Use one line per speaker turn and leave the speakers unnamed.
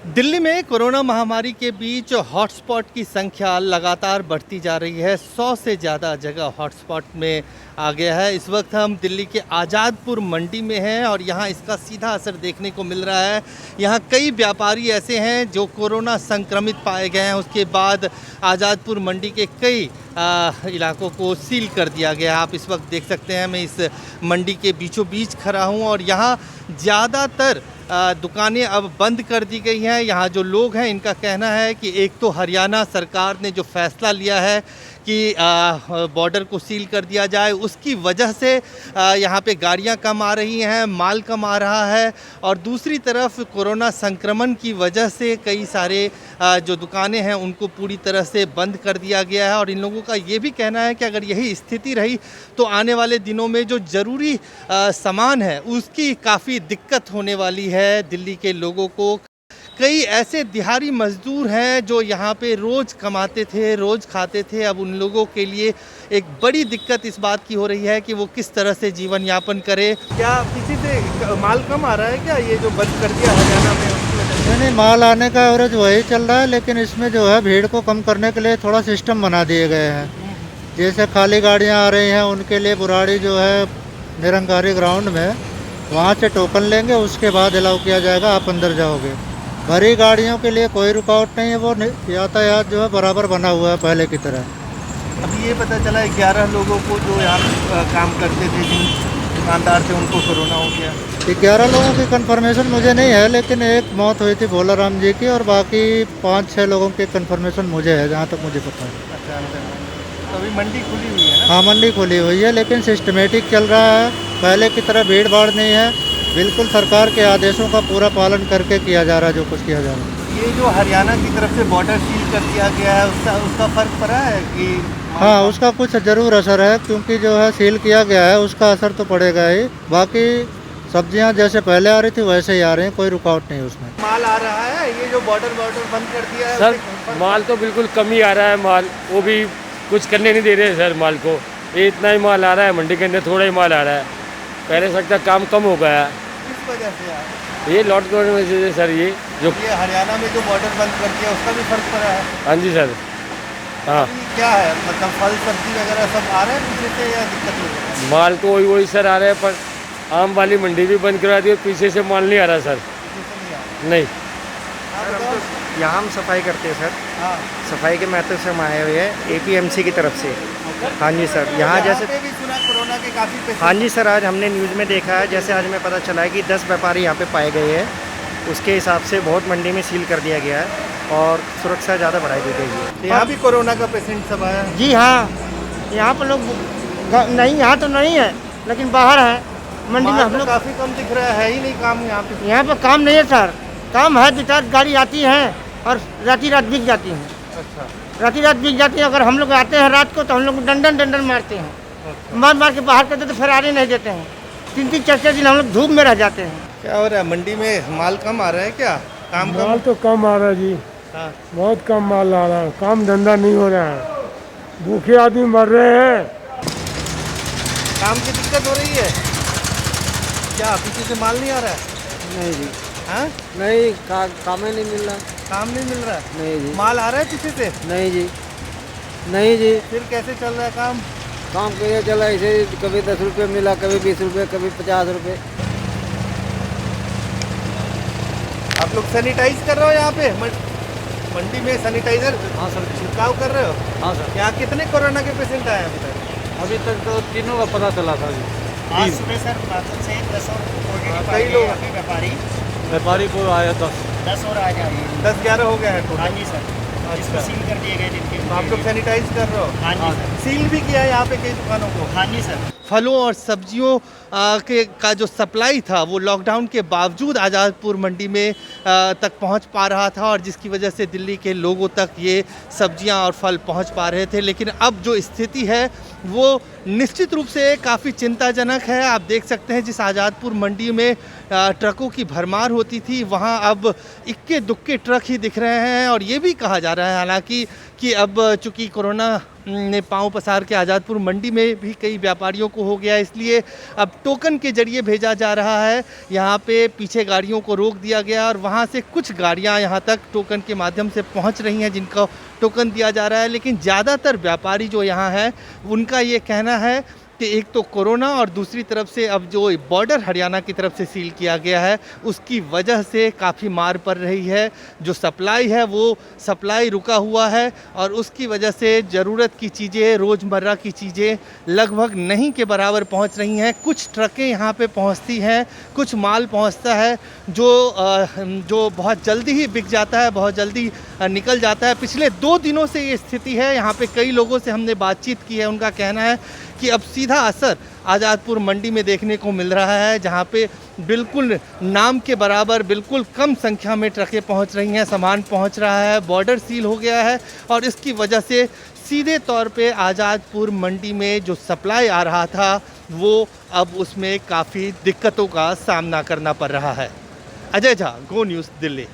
दिल्ली में कोरोना महामारी के बीच हॉटस्पॉट की संख्या लगातार बढ़ती जा रही है। 100 से ज़्यादा जगह हॉटस्पॉट में आ गया है। इस वक्त हम दिल्ली के आज़ादपुर मंडी में हैं और यहाँ इसका सीधा असर देखने को मिल रहा है। यहाँ कई व्यापारी ऐसे हैं जो कोरोना संक्रमित पाए गए हैं। उसके बाद आज़ादपुर मंडी के कई इलाकों को सील कर दिया गया है। आप इस वक्त देख सकते हैं, मैं इस मंडी के बीचों बीच खड़ा हूँ और यहाँ ज़्यादातर दुकानें अब बंद कर दी गई हैं। यहाँ जो लोग हैं इनका कहना है कि एक तो हरियाणा सरकार ने जो फ़ैसला लिया है कि बॉर्डर को सील कर दिया जाए, उसकी वजह से यहाँ पे गाड़ियाँ कम आ रही हैं, माल कम आ रहा है और दूसरी तरफ कोरोना संक्रमण की वजह से कई सारे जो दुकानें हैं उनको पूरी तरह से बंद कर दिया गया है। और इन लोगों का ये भी कहना है कि अगर यही स्थिति रही तो आने वाले दिनों में जो ज़रूरी सामान है उसकी काफ़ी दिक्कत होने वाली है दिल्ली के लोगों को। कई ऐसे दिहाड़ी मजदूर हैं जो यहाँ पे रोज़ कमाते थे, रोज़ खाते थे। अब उन लोगों के लिए एक बड़ी दिक्कत इस बात की हो रही है कि वो किस तरह से जीवन यापन करे। क्या किसी से माल कम आ रहा है क्या, ये जो बंद कर दिया हरियाणा में उसकी वजह से?
नहीं, माल आने का एवरेज वही चल रहा है, लेकिन इसमें जो है भीड़ को कम करने के लिए थोड़ा सिस्टम बना दिए गए हैं। जैसे खाली गाड़ियाँ आ रही हैं उनके लिए बुराड़ी जो है निरंकारी ग्राउंड में, वहाँ से टोकन लेंगे, उसके बाद अलाउ किया जाएगा, आप अंदर जाओगे। भरी गाड़ियों के लिए कोई रुकावट नहीं है, वो यातायात जो है बराबर बना हुआ है पहले की तरह।
अभी ये पता चला 11 लोगों को जो यहाँ काम करते थे, जिन दुकानदार थे, उनको कोरोना हो गया।
11 लोगों की कंफर्मेशन मुझे नहीं है, लेकिन एक मौत हुई थी भोला राम जी की और बाकी 5-6 लोगों की कंफर्मेशन मुझे है, जहाँ तक मुझे पता है।
अच्छा, तो अभी मंडी खुली हुई है ना?
हाँ, मंडी खुली हुई है, लेकिन सिस्टमेटिक चल रहा है, पहले की तरह भीड़ भाड़ नहीं है। बिल्कुल सरकार के आदेशों का पूरा पालन करके किया जा रहा है जो कुछ किया जा रहा है।
ये जो हरियाणा की तरफ से बॉर्डर सील कर दिया गया है उसका फ़र्क पड़ा है कि?
हाँ, उसका कुछ ज़रूर असर है, क्योंकि जो है सील किया गया है उसका असर तो पड़ेगा ही। बाकी सब्जियां जैसे पहले आ रही थी वैसे ही आ रही हैं, कोई रुकावट नहीं उसमें।
माल आ रहा है, ये जो बॉर्डर बंद कर दिया है
सर, माल तो बिल्कुल कम ही आ रहा है। माल वो भी कुछ करने नहीं दे रहे सर माल को। ये इतना ही माल आ रहा है, मंडी के अंदर थोड़ा ही माल आ रहा है। पहले सकता काम कम हो गया है।
किस वजह से यार?
ये लॉकडाउन में वजह से सर, ये
हरियाणा में जो बॉर्डर बंद कर दिया उसका भी फर्क पड़ा है।
हाँ जी सर। हाँ,
क्या है मतलब फल सब्जी वगैरह सब आ रहे हैं पीछे से या दिक्कत हो रही है?
माल तो वही सर आ रहा है, पर आम वाली मंडी भी बंद करा दी और पीछे से माल नहीं आ रहा सर। नहीं,
यहाँ हम सफाई करते हैं सर।
हाँ,
सफाई के महत्व से हम आए हुए हैं एपीएमसी की तरफ से। हाँ जी सर, यहाँ जैसे
भी सुना कोरोना के काफ़ी पेशेंट।
हाँ जी सर, आज हमने न्यूज़ में देखा है, जैसे आज हमें पता चला है कि 10 व्यापारी यहाँ पे पाए गए हैं। उसके हिसाब से बहुत मंडी में सील कर दिया गया है और सुरक्षा ज़्यादा बढ़ाई दी गई है।
यहाँ भी कोरोना का पेशेंट सब आया है?
जी हाँ, यहाँ पर लोग नहीं, यहाँ तो नहीं है, लेकिन बाहर है मंडी में। हम लोग
काफ़ी कम दिख रहा है ही नहीं काम यहाँ पे।
यहाँ पर काम नहीं है सर। काम है, 2-4 गाड़ी आती है और रात बिक जाती हैं।
अच्छा,
रात बिक जाती है। अगर हम लोग आते हैं रात को तो हम लोग डंडन मारते हैं, मार के बाहर करते तो फिर आने नहीं देते हैं। 3-3 4-4 दिन हम लोग धूप में रह जाते हैं।
क्या हो रहा है मंडी में? माल कम आ रहा है क्या? काम कम?
माल तो कम आ रहा है जी।
हाँ।
बहुत कम माल आ रहा है, काम धंधा नहीं हो रहा है, भूखे आदमी मर रहे हैं।
काम की दिक्कत हो रही है क्या? पीछे से माल नहीं आ रहा है?
नहीं जी,
हाँ,
नहीं काम ही नहीं मिल रहा।
काम नहीं मिल रहा है?
नहीं जी,
माल आ रहा है पीछे से?
नहीं जी, नहीं जी।
फिर कैसे चल रहा है काम?
काम कैसे चला, ऐसे कभी 10 रुपये मिला, कभी 20 रुपये, कभी 50 रुपये।
आप लोग सैनिटाइज कर रहे हो यहाँ पे मंडी में? सैनिटाइजर?
हाँ सर।
छिड़काव कर रहे हो?
हाँ सर।
यहाँ कितने कोरोना के पेशेंट आए अभी तक?
अभी तक तो तीनों का पता चला था जी।
आज सुबह सर बादल से 10 और
कई लोग
व्यापारी
व्यापारी को आया
10 और आ जाए।
10-11 हो गया है
हाँ
टोटल।
जी सर,
अच्छा।
इसको सील कर दिए गए जिनके।
तो आप लोग सैनिटाइज कर रहे हो?
हाँ जी सर।
सील भी किया है यहाँ पे कई दुकानों को?
हाँ जी सर।
फलों और सब्जियों का जो सप्लाई था वो लॉकडाउन के बावजूद आज़ादपुर मंडी में तक पहुंच पा रहा था और जिसकी वजह से दिल्ली के लोगों तक ये सब्जियां और फल पहुंच पा रहे थे। लेकिन अब जो स्थिति है वो निश्चित रूप से काफ़ी चिंताजनक है। आप देख सकते हैं जिस आज़ादपुर मंडी में ट्रकों की भरमार होती थी वहाँ अब इक्के दुक्के ट्रक ही दिख रहे हैं और ये भी कहा जा रहा है हालांकि कि अब चूँकि कोरोना ने पांव पसार के आज़ादपुर मंडी में भी कई व्यापारियों को हो गया, इसलिए अब टोकन के जरिए भेजा जा रहा है। यहाँ पे पीछे गाड़ियों को रोक दिया गया और वहाँ से कुछ गाड़ियाँ यहाँ तक टोकन के माध्यम से पहुँच रही हैं जिनको टोकन दिया जा रहा है। लेकिन ज़्यादातर व्यापारी जो यहाँ हैं उनका ये कहना है कि एक तो कोरोना और दूसरी तरफ से अब जो बॉर्डर हरियाणा की तरफ से सील किया गया है उसकी वजह से काफ़ी मार पड़ रही है। जो सप्लाई है वो सप्लाई रुका हुआ है और उसकी वजह से ज़रूरत की चीज़ें, रोज़मर्रा की चीज़ें लगभग नहीं के बराबर पहुंच रही हैं। कुछ ट्रकें यहाँ पे पहुंचती हैं, कुछ माल पहुंचता है जो बहुत जल्दी ही बिक जाता है, बहुत जल्दी निकल जाता है। पिछले 2 दिनों से ये स्थिति है। यहाँ पे कई लोगों से हमने बातचीत की है, उनका कहना है कि अब सीधा असर आज़ादपुर मंडी में देखने को मिल रहा है, जहाँ पे बिल्कुल नाम के बराबर बिल्कुल कम संख्या में ट्रकें पहुँच रही हैं, सामान पहुँच रहा है, बॉर्डर सील हो गया है और इसकी वजह से सीधे तौर पे आज़ादपुर मंडी में जो सप्लाई आ रहा था वो अब उसमें काफ़ी दिक्कतों का सामना करना पड़ रहा है। अजय झा, गो न्यूज़, दिल्ली।